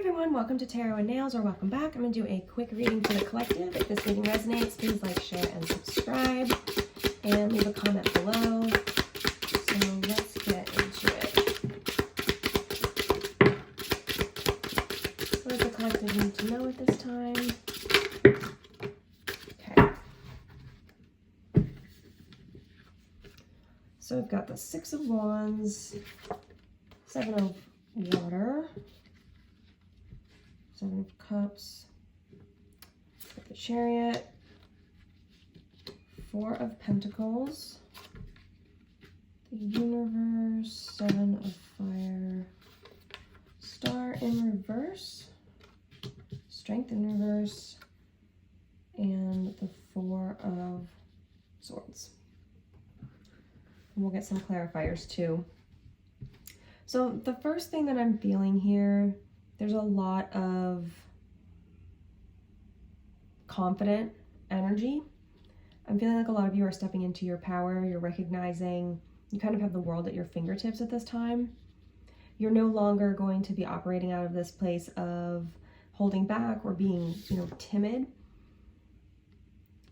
everyone, welcome to Tarot and Nails, or welcome back. I'm going to do a quick reading for the collective. If this reading resonates, please like, share, and subscribe, and leave a comment below. So let's get into it. What does the collective need to know at this time? Okay. So we've got the Six of Wands, Seven of Water, Seven of Cups, the Chariot, Four of Pentacles, the Universe, Seven of Fire, Star in reverse, Strength in reverse, and the Four of Swords. And we'll get some clarifiers too. So the first thing that I'm feeling here, there's a lot of confident energy. I'm feeling like a lot of you are stepping into your power. You're recognizing you kind of have the world at your fingertips at this time. You're no longer going to be operating out of this place of holding back or being, timid.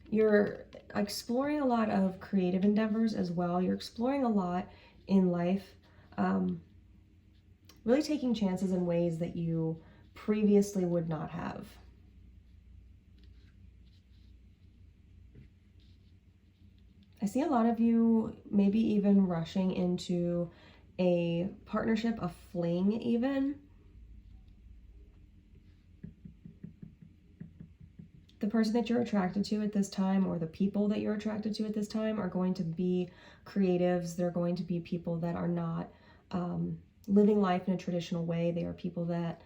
You're exploring a lot of creative endeavors as well. You're exploring a lot in life. Really taking chances in ways that you previously would not have. I see a lot of you maybe even rushing into a partnership, a fling even. The person that you're attracted to at this time, or the people that you're attracted to at this time, are going to be creatives. They're going to be people that are not living life in a traditional way. They are people that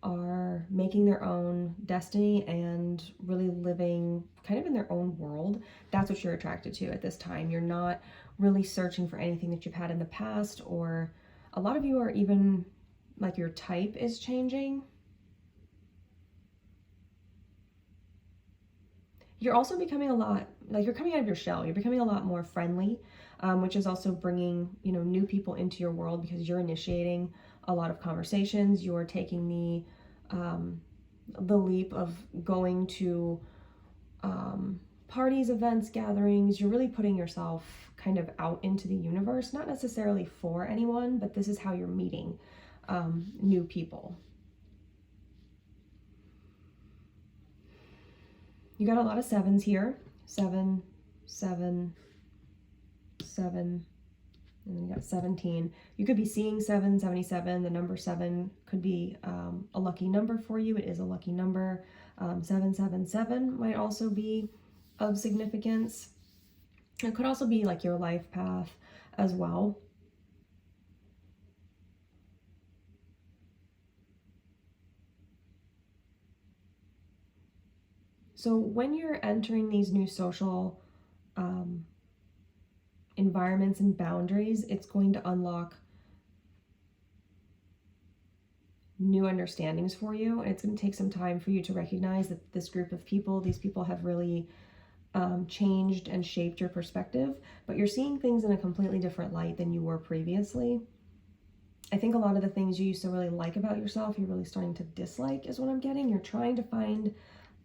are making their own destiny and really living kind of in their own world. That's what you're attracted to at this time. You're not really searching for anything that you've had in the past, or a lot of you are even like your type is changing. You're also becoming a lot, like you're coming out of your shell. You're becoming a lot more friendly, which is also bringing, new people into your world because you're initiating a lot of conversations. You're taking the leap of going to parties, events, gatherings. You're really putting yourself kind of out into the universe, not necessarily for anyone, but this is how you're meeting new people. You got a lot of sevens here. 7, 7, 7, and then you got 17. You could be seeing 777. The number 7 could be a lucky number for you. It is a lucky number. 777 might also be of significance. It could also be like your life path as well. So when you're entering these new social environments and boundaries, it's going to unlock new understandings for you. And it's going to take some time for you to recognize that this group of people, these people have really changed and shaped your perspective, but you're seeing things in a completely different light than you were previously. I think a lot of the things you used to really like about yourself, you're really starting to dislike is what I'm getting. You're trying to find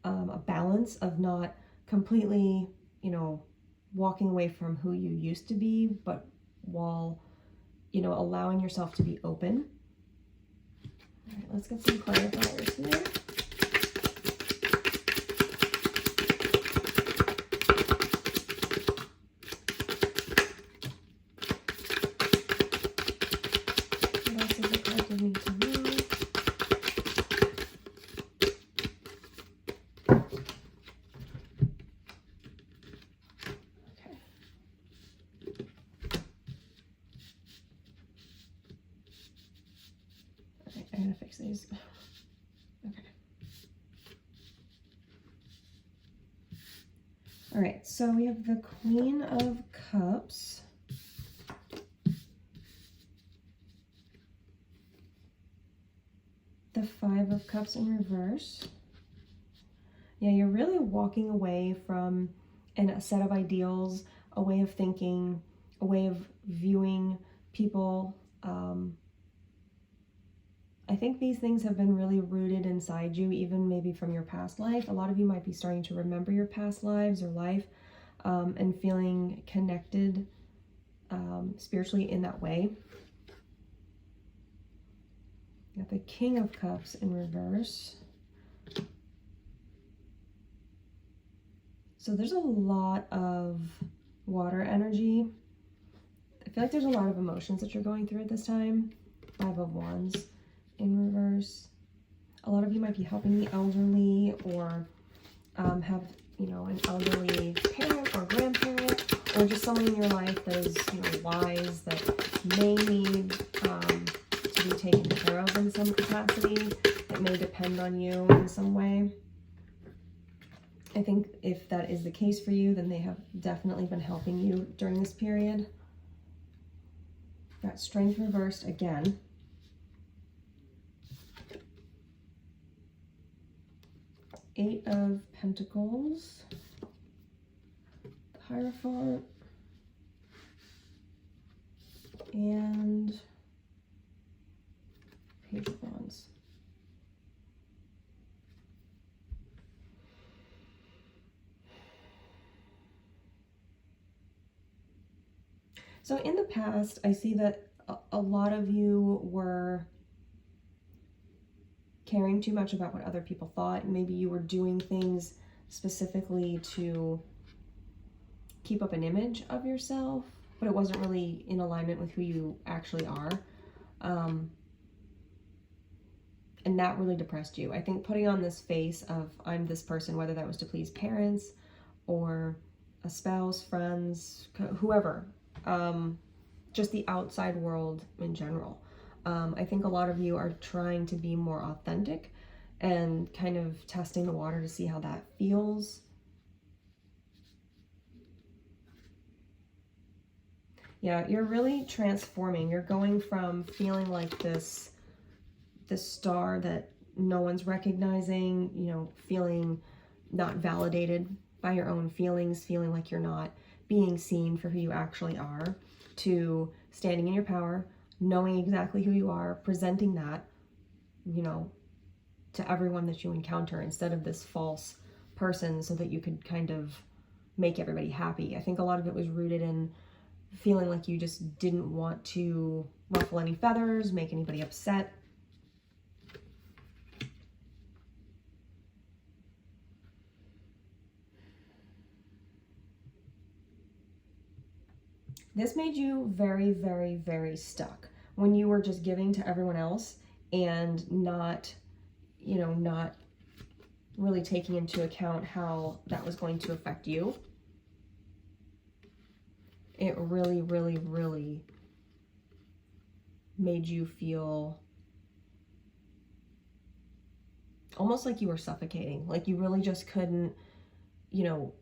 a balance of not completely, walking away from who you used to be, but while, allowing yourself to be open. All right, let's get some clarifiers here. What else does the collective need to know? I'm gonna fix these. Okay. All right, so we have the Queen of Cups. The Five of Cups in reverse. Yeah, you're really walking away from a set of ideals, a way of thinking, a way of viewing people, I think these things have been really rooted inside you, even maybe from your past life. A lot of you might be starting to remember your past lives or life and feeling connected spiritually in that way. You got the King of Cups in reverse. So there's a lot of water energy. I feel like there's a lot of emotions that you're going through at this time. 5 of Wands in reverse. A lot of you might be helping the elderly or have, you know, an elderly parent or grandparent, or just someone in your life that is, you know, wise, that may need to be taken care of in some capacity, that may depend on you in some way. I think if that is the case for you, then they have definitely been helping you during this period. Got Strength reversed again. Eight of Pentacles. The Hierophant. And Page of Wands. So in the past, I see that a lot of you were caring too much about what other people thought. Maybe you were doing things specifically to keep up an image of yourself, but it wasn't really in alignment with who you actually are. And that really depressed you. I think putting on this face of I'm this person, whether that was to please parents or a spouse, friends, whoever, just the outside world in general. I think a lot of you are trying to be more authentic and kind of testing the water to see how that feels. Yeah, you're really transforming. You're going from feeling like this star that no one's recognizing, you know, feeling not validated by your own feelings, feeling like you're not being seen for who you actually are, to standing in your power, knowing exactly who you are, presenting that, you know, to everyone that you encounter instead of this false person so that you could kind of make everybody happy. I think a lot of it was rooted in feeling like you just didn't want to ruffle any feathers, make anybody upset. This made you very, very, very stuck when you were just giving to everyone else and not, you know, not really taking into account how that was going to affect you. It really, really, really made you feel almost like you were suffocating, like you really just couldn't, you know,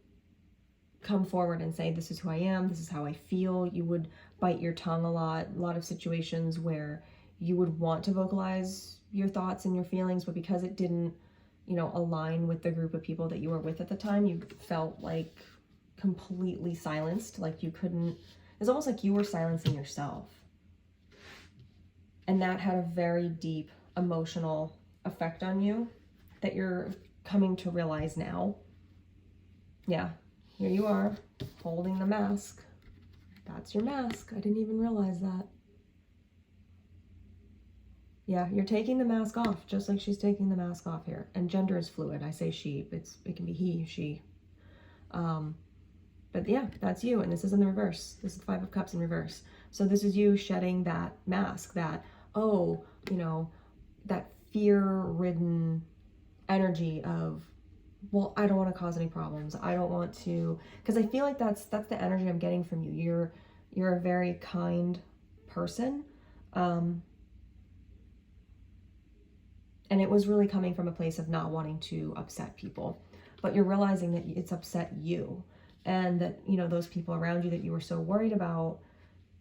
come forward and say, this is who I am, this is how I feel. You would bite your tongue a lot of situations where you would want to vocalize your thoughts and your feelings, but because it didn't, you know, align with the group of people that you were with at the time, you felt like completely silenced, like you couldn't, it's almost like you were silencing yourself. And that had a very deep emotional effect on you that you're coming to realize now. Yeah. Here you are, holding the mask. That's your mask. I didn't even realize that. Yeah, you're taking the mask off, just like she's taking the mask off here. And gender is fluid. I say she. It can be he, she. But yeah, that's you. And this is in the reverse. This is the 5 of Cups in reverse. So this is you shedding that mask, that, oh, you know, that fear-ridden energy of, well, I don't want to cause any problems. I don't want to, because I feel like that's the energy I'm getting from you. You're a very kind person. And it was really coming from a place of not wanting to upset people, but you're realizing that it's upset you, and that, you know, those people around you that you were so worried about,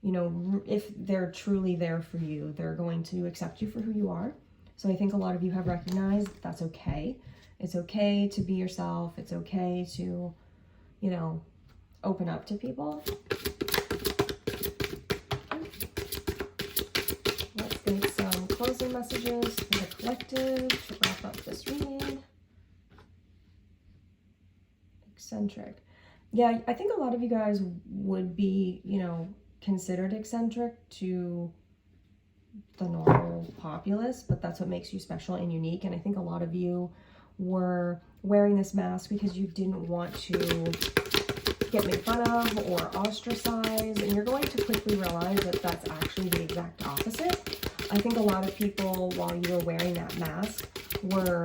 you know, if they're truly there for you, they're going to accept you for who you are. So I think a lot of you have recognized that's okay. It's okay to be yourself. It's okay to, you know, open up to people. Let's get some closing messages messages for the collective to wrap up this reading. Eccentric. Yeah, I think a lot of you guys would be, you know, considered eccentric to the normal populace, but that's what makes you special and unique. And I think a lot of you were wearing this mask because you didn't want to get made fun of or ostracized, and you're going to quickly realize that that's actually the exact opposite. I think a lot of people, while you were wearing that mask, were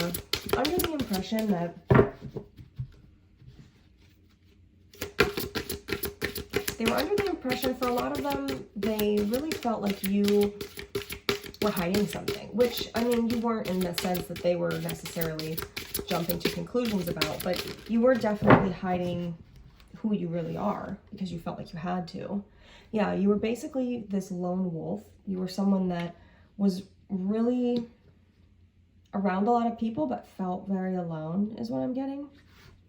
under the impression that for a lot of them, they really felt like you were hiding something, which, I mean, you weren't in the sense that they were necessarily jumping to conclusions about, but you were definitely hiding who you really are because you felt like you had to. Yeah, you were basically this lone wolf. You were someone that was really around a lot of people but felt very alone, is what I'm getting.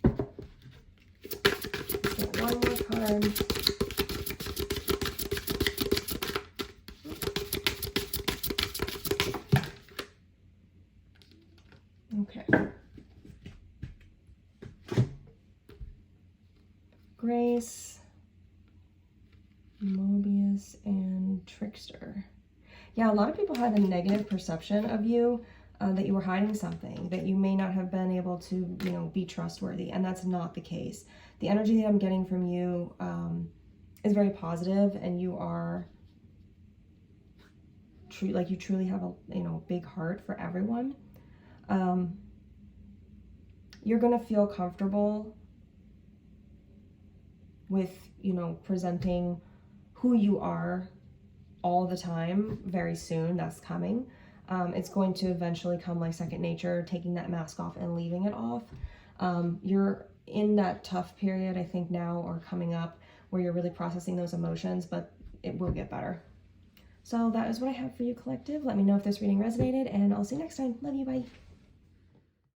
Let's get one more card. Okay. Grace, Mobius, and Trickster. Yeah, a lot of people had a negative perception of you, that you were hiding something, that you may not have been able to, you know, be trustworthy, and that's not the case. The energy that I'm getting from you is very positive, and you are like you truly have a, you know, big heart for everyone. You're gonna feel comfortable with, you know, presenting who you are all the time very soon. That's coming. It's going to eventually come like second nature, taking that mask off and leaving it off. You're in that tough period, I think, now or coming up, where you're really processing those emotions, but it will get better. So that is what I have for you, collective. Let me know if this reading resonated, and I'll see you next time. Love you, bye.